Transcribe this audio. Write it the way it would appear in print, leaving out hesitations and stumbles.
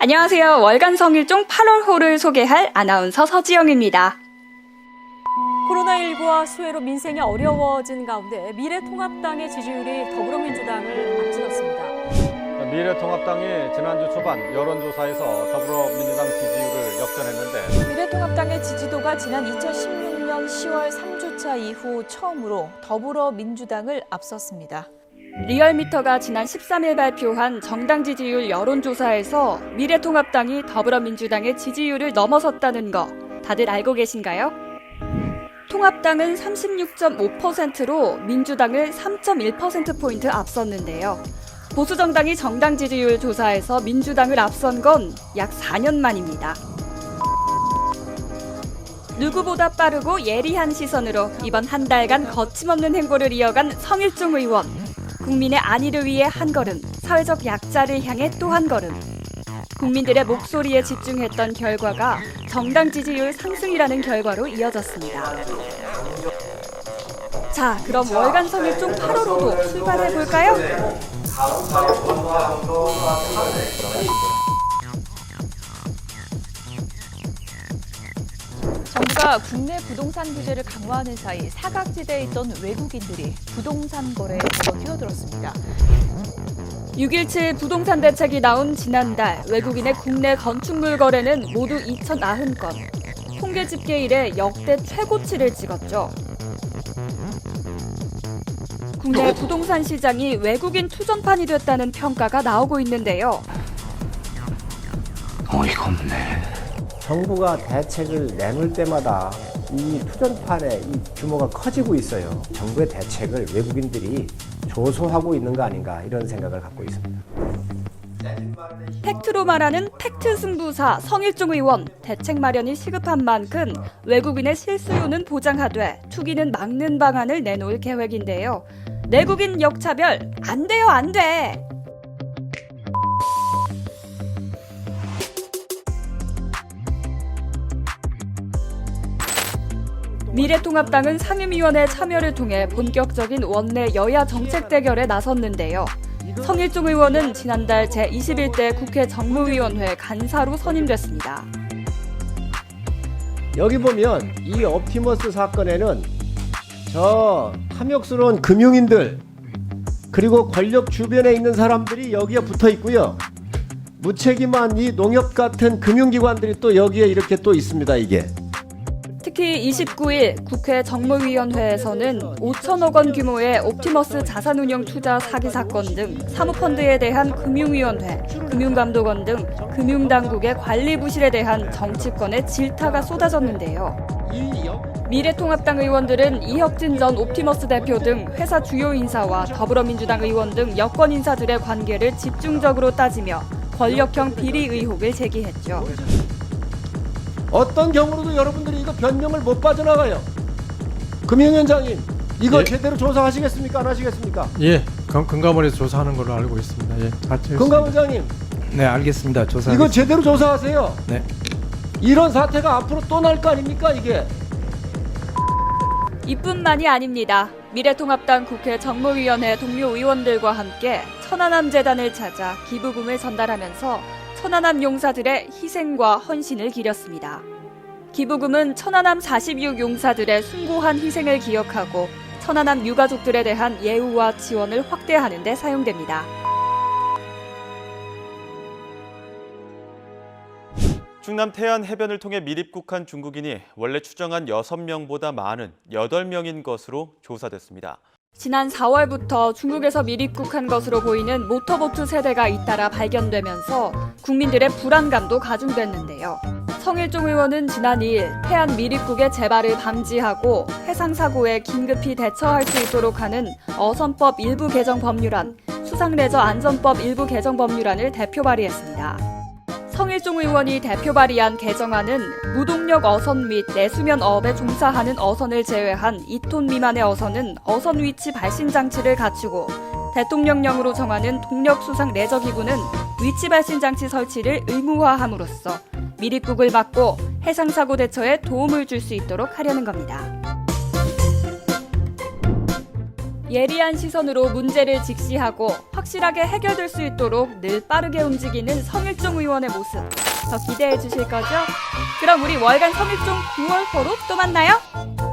안녕하세요. 월간 성일종 8월호를 소개할 아나운서 서지영입니다. 코로나19와 수해로 민생이 어려워진 가운데 미래통합당의 지지율이 더불어민주당을 앞질렀습니다. 미래통합당이 지난주 초반 여론조사에서 더불어민주당 지지율을 역전했는데 미래통합당의 지지도가 지난 2016년 10월 3주차 이후 처음으로 더불어민주당을 앞섰습니다. 리얼미터가 지난 13일 발표한 정당 지지율 여론조사에서 미래통합당이 더불어민주당의 지지율을 넘어섰다는 거 다들 알고 계신가요? 통합당은 36.5%로 민주당을 3.1%포인트 앞섰는데요. 보수정당이 정당 지지율 조사에서 민주당을 앞선 건 약 4년 만입니다. 누구보다 빠르고 예리한 시선으로 이번 한 달간 거침없는 행보를 이어간 성일종 의원. 국민의 안위를 위해 한 걸음, 사회적 약자를 향해 또 한 걸음. 국민들의 목소리에 집중했던 결과가 정당 지지율 상승이라는 결과로 이어졌습니다. 자, 그럼 월간 성일종 8월호도 출발해볼까요? 정부가 국내 부동산 규제를 강화하는 사이 사각지대에 있던 외국인들이 부동산 거래에 뛰어들었습니다. 6.17 부동산 대책이 나온 지난달 외국인의 국내 건축물 거래는 모두 2,090건. 통계 집계 이래 역대 최고치를 찍었죠. 국내 부동산 시장이 외국인 투전판이 됐다는 평가가 나오고 있는데요. 어이가 없네. 정부가 대책을 내놓을 때마다 이 투전판의 이 규모가 커지고 있어요. 정부의 대책을 외국인들이 조소하고 있는 거 아닌가 이런 생각을 갖고 있습니다. 팩트로 말하는 팩트 승부사 성일종 의원. 대책 마련이 시급한 만큼 외국인의 실수요는 보장하되 투기는 막는 방안을 내놓을 계획인데요. 내국인 역차별 안 돼요, 안 돼. 미래통합당은 상임위원회 참여를 통해 본격적인 원내 여야 정책 대결에 나섰는데요. 성일종 의원은 지난달 제21대 국회 정무위원회 간사로 선임됐습니다. 여기 보면 이 옵티머스 사건에는 저 탐욕스러운 금융인들 그리고 권력 주변에 있는 사람들이 여기에 붙어 있고요. 무책임한 이 농협 같은 금융기관들이 또 여기에 이렇게 또 있습니다. 이게. 특히 29일 국회 정무위원회에서는 5천억 원 규모의 옵티머스 자산운용 투자 사기 사건 등 사모펀드에 대한 금융위원회, 금융감독원 등 금융당국의 관리 부실에 대한 정치권의 질타가 쏟아졌는데요. 미래통합당 의원들은 이혁진 전 옵티머스 대표 등 회사 주요 인사와 더불어민주당 의원 등 여권 인사들의 관계를 집중적으로 따지며 권력형 비리 의혹을 제기했죠. 어떤 경우로도 여러분들이 이거 변명을 못 빠져나가요. 금융위원장님, 이거 예. 제대로 조사하시겠습니까? 안 하시겠습니까? 예, 금감원에서 조사하는 걸로 알고 있습니다. 예, 금감원장님, 네, 알겠습니다. 조사. 이거 제대로 조사하세요. 네. 이런 사태가 앞으로 또 날 거 아닙니까, 이게? 이뿐만이 아닙니다. 미래통합당 국회 정무위원회 동료 의원들과 함께 천안함 재단을 찾아 기부금을 전달하면서 천안함 용사들의 희생과 헌신을 기렸습니다. 기부금은 천안함 46용사들의 숭고한 희생을 기억하고 천안함 유가족들에 대한 예우와 지원을 확대하는 데 사용됩니다. 충남 태안 해변을 통해 밀입국한 중국인이 원래 추정한 6명보다 많은 8명인 것으로 조사됐습니다. 지난 4월부터 중국에서 밀입국한 것으로 보이는 모터보트 세대가 잇따라 발견되면서 국민들의 불안감도 가중됐는데요. 성일종 의원은 지난 2일 태안 밀입국의 재발을 방지하고 해상사고에 긴급히 대처할 수 있도록 하는 어선법 일부 개정 법률안, 수상레저 안전법 일부 개정 법률안을 대표 발의했습니다. 성일종 의원이 대표 발의한 개정안은 무동력 어선 및 내수면 어업에 종사하는 어선을 제외한 2톤 미만의 어선은 어선 위치 발신 장치를 갖추고 대통령령으로 정하는 동력수상 레저기구는 위치 발신 장치 설치를 의무화함으로써 밀입국을 막고 해상사고 대처에 도움을 줄 수 있도록 하려는 겁니다. 예리한 시선으로 문제를 직시하고 확실하게 해결될 수 있도록 늘 빠르게 움직이는 성일종 의원의 모습 더 기대해 주실 거죠? 그럼 우리 월간 성일종 9월 포로 또 만나요.